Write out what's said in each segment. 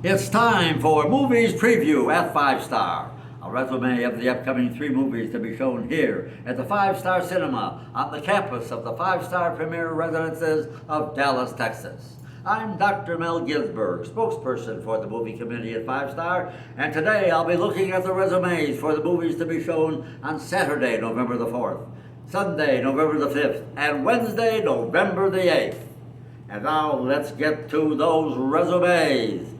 It's time for Movies Preview at 5 Star, a resume of the upcoming 3 movies to be shown here at the 5 Star Cinema on the campus of the 5 Star Premier Residences of Dallas, Texas. I'm Dr. Mel Ginsberg, spokesperson for the movie committee at 5 Star, and today I'll be looking at the resumes for the movies to be shown on Saturday, November the 4th, Sunday, November the 5th, and Wednesday, November the 8th. And now let's get to those resumes.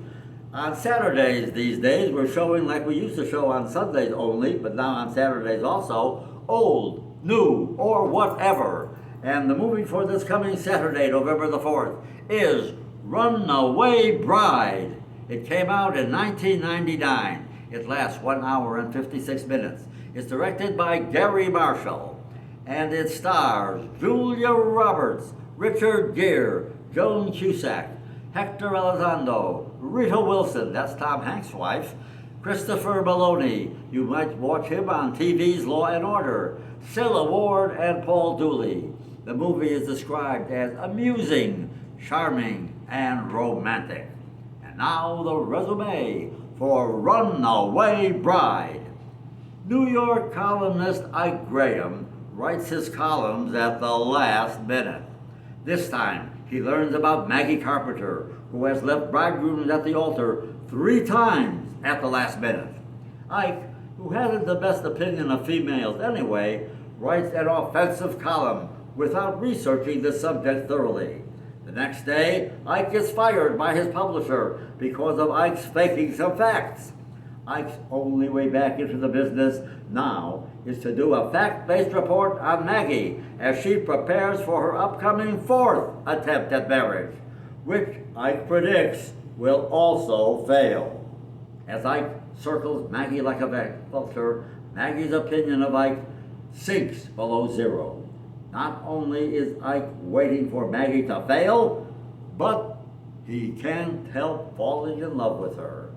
On Saturdays these days, we're showing like we used to show on Sundays only, but now on Saturdays also, old, new, or whatever. And the movie for this coming Saturday, November the 4th, is Runaway Bride. It came out in 1999. It lasts 1 hour and 56 minutes. It's directed by Gary Marshall, and it stars Julia Roberts, Richard Gere, Joan Cusack, Hector Elizondo, Rita Wilson, that's Tom Hanks' wife, Christopher Maloney, you might watch him on TV's Law and Order, Cilla Ward, and Paul Dooley. The movie is described as amusing, charming, and romantic. And now the resume for Runaway Bride. New York columnist Ike Graham writes his columns at the last minute. This time, he learns about Maggie Carpenter, who has left bridegrooms at the altar 3 times at the last minute. Ike, who hasn't the best opinion of females anyway, writes an offensive column without researching the subject thoroughly. The next day, Ike is fired by his publisher because of Ike's faking some facts. Ike's only way back into the business now is to do a fact-based report on Maggie as she prepares for her upcoming 4th attempt at marriage, which Ike predicts will also fail. As Ike circles Maggie like a vulture, Maggie's opinion of Ike sinks below 0. Not only is Ike waiting for Maggie to fail, but he can't help falling in love with her.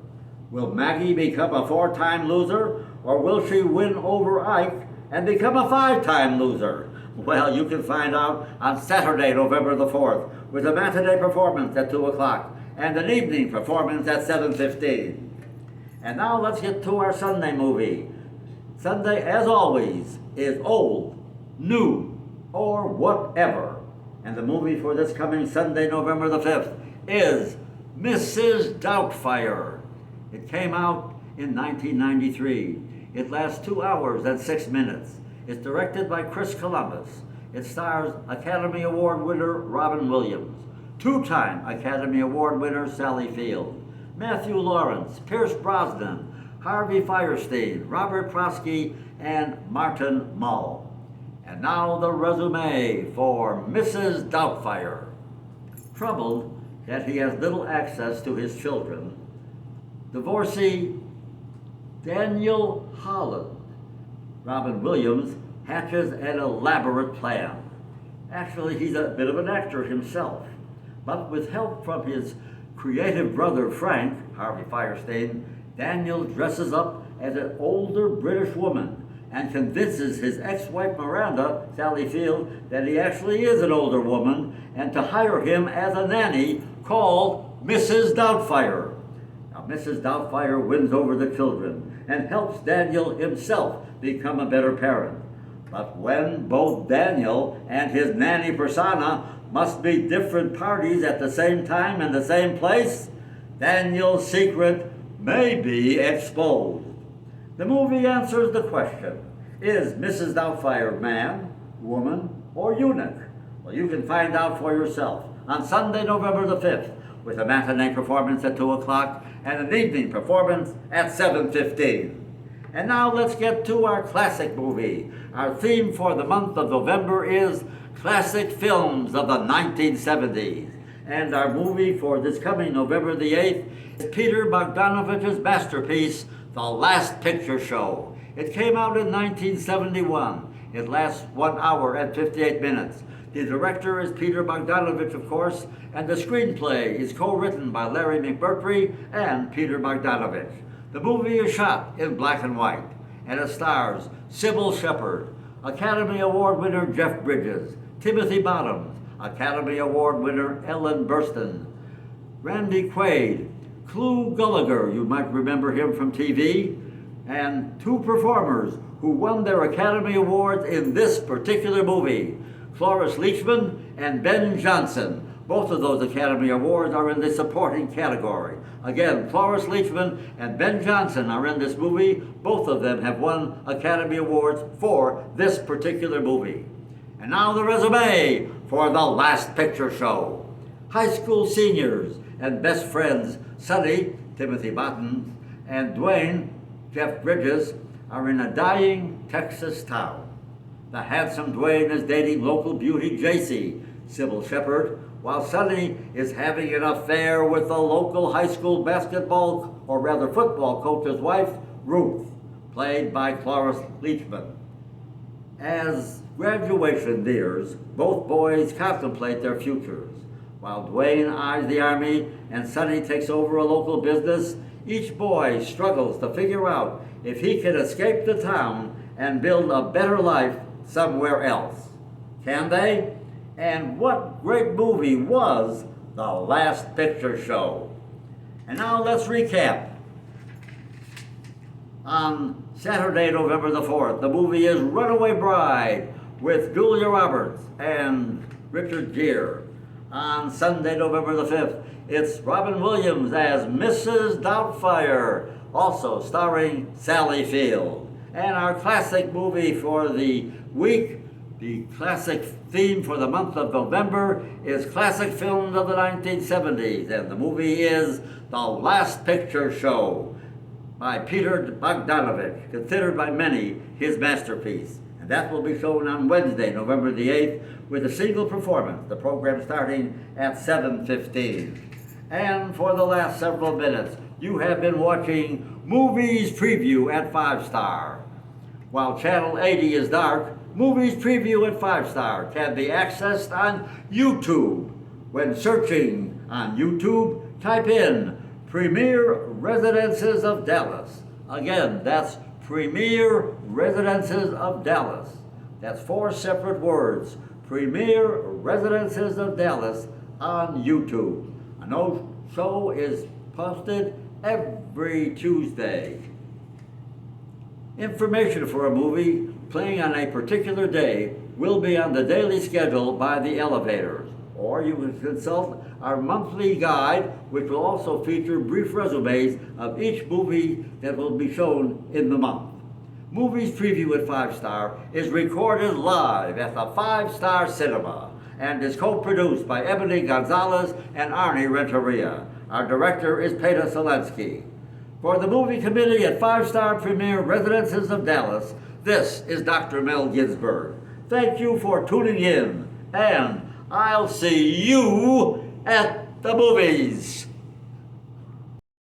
Will Maggie become a 4-time loser, or will she win over Ike and become a 5-time loser? Well, you can find out on Saturday, November the 4th, with a matinee performance at 2 o'clock and an evening performance at 7:15. And now let's get to our Sunday movie. Sunday, as always, is old, new, or whatever. And the movie for this coming Sunday, November the 5th, is Mrs. Doubtfire. It came out in 1993. It lasts 2 hours and 6 minutes. It's directed by Chris Columbus. It stars Academy Award winner Robin Williams, 2-time Academy Award winner Sally Field, Matthew Lawrence, Pierce Brosnan, Harvey Fierstein, Robert Prosky, and Martin Mull. And now the resume for Mrs. Doubtfire. Troubled that he has little access to his children, divorcee Daniel Holland, Robin Williams, hatches an elaborate plan. Actually, he's a bit of an actor himself, but with help from his creative brother Frank, Harvey Fierstein, Daniel dresses up as an older British woman and convinces his ex-wife Miranda, Sally Field, that he actually is an older woman and to hire him as a nanny called Mrs. Doubtfire. Mrs. Doubtfire wins over the children and helps Daniel himself become a better parent. But when both Daniel and his nanny persona must be different parties at the same time in the same place, Daniel's secret may be exposed. The movie answers the question, is Mrs. Doubtfire man, woman, or eunuch? Well, you can find out for yourself on Sunday, November the 5th, with a matinee performance at 2 o'clock and an evening performance at 7:15. And now let's get to our classic movie. Our theme for the month of November is classic films of the 1970s. And our movie for this coming November the 8th is Peter Bogdanovich's masterpiece, The Last Picture Show. It came out in 1971. It lasts 1 hour and 58 minutes. The director is Peter Bogdanovich, of course, and the screenplay is co-written by Larry McMurtry and Peter Bogdanovich. The movie is shot in black and white, and it stars Sybil Shepherd, Academy Award winner Jeff Bridges, Timothy Bottoms, Academy Award winner Ellen Burstyn, Randy Quaid, Clu Gulager, you might remember him from TV, and two performers who won their Academy Awards in this particular movie, Cloris Leachman and Ben Johnson. Both of those Academy Awards are in the supporting category. Again, Cloris Leachman and Ben Johnson are in this movie. Both of them have won Academy Awards for this particular movie. And now the resume for The Last Picture Show. High school seniors and best friends Sonny, Timothy Botton, and Dwayne, Jeff Bridges, are in a dying Texas town. The handsome Dwayne is dating local beauty J.C., Sybil Shepherd, while Sonny is having an affair with the local high school basketball, or rather football coach's wife, Ruth, played by Cloris Leachman. As graduation nears, both boys contemplate their futures. While Dwayne eyes the Army and Sonny takes over a local business, each boy struggles to figure out if he can escape the town and build a better life somewhere else. Can they? And what great movie was The Last Picture Show? And now let's recap. On Saturday, November the 4th, the movie is Runaway Bride with Julia Roberts and Richard Gere. On Sunday, November the 5th, it's Robin Williams as Mrs. Doubtfire, also starring Sally Field. And our classic movie for the week, the classic theme for the month of November, is classic films of the 1970s, and the movie is The Last Picture Show by Peter Bogdanovich, considered by many his masterpiece. And that will be shown on Wednesday, November the 8th, with a single performance, the program starting at 7:15. And for the last several minutes, you have been watching Movies Preview at 5 Star. While Channel 80 is dark, Movies Preview at 5 Star can be accessed on YouTube. When searching on YouTube, type in Premier Residences of Dallas. Again, that's Premier Residences of Dallas. That's 4 separate words. Premier Residences of Dallas on YouTube. A new show is posted every Tuesday. Information for a movie playing on a particular day will be on the daily schedule by the Elevators, or you can consult our monthly guide, which will also feature brief resumes of each movie that will be shown in the month. Movies Preview at 5 Star is recorded live at the 5 Star Cinema and is co-produced by Ebony Gonzalez and Arnie Renteria. Our director is Peter Selensky. For the movie committee at 5 Star Premier Residences of Dallas, this is Dr. Mel Ginsberg. Thank you for tuning in, and I'll see you at the movies.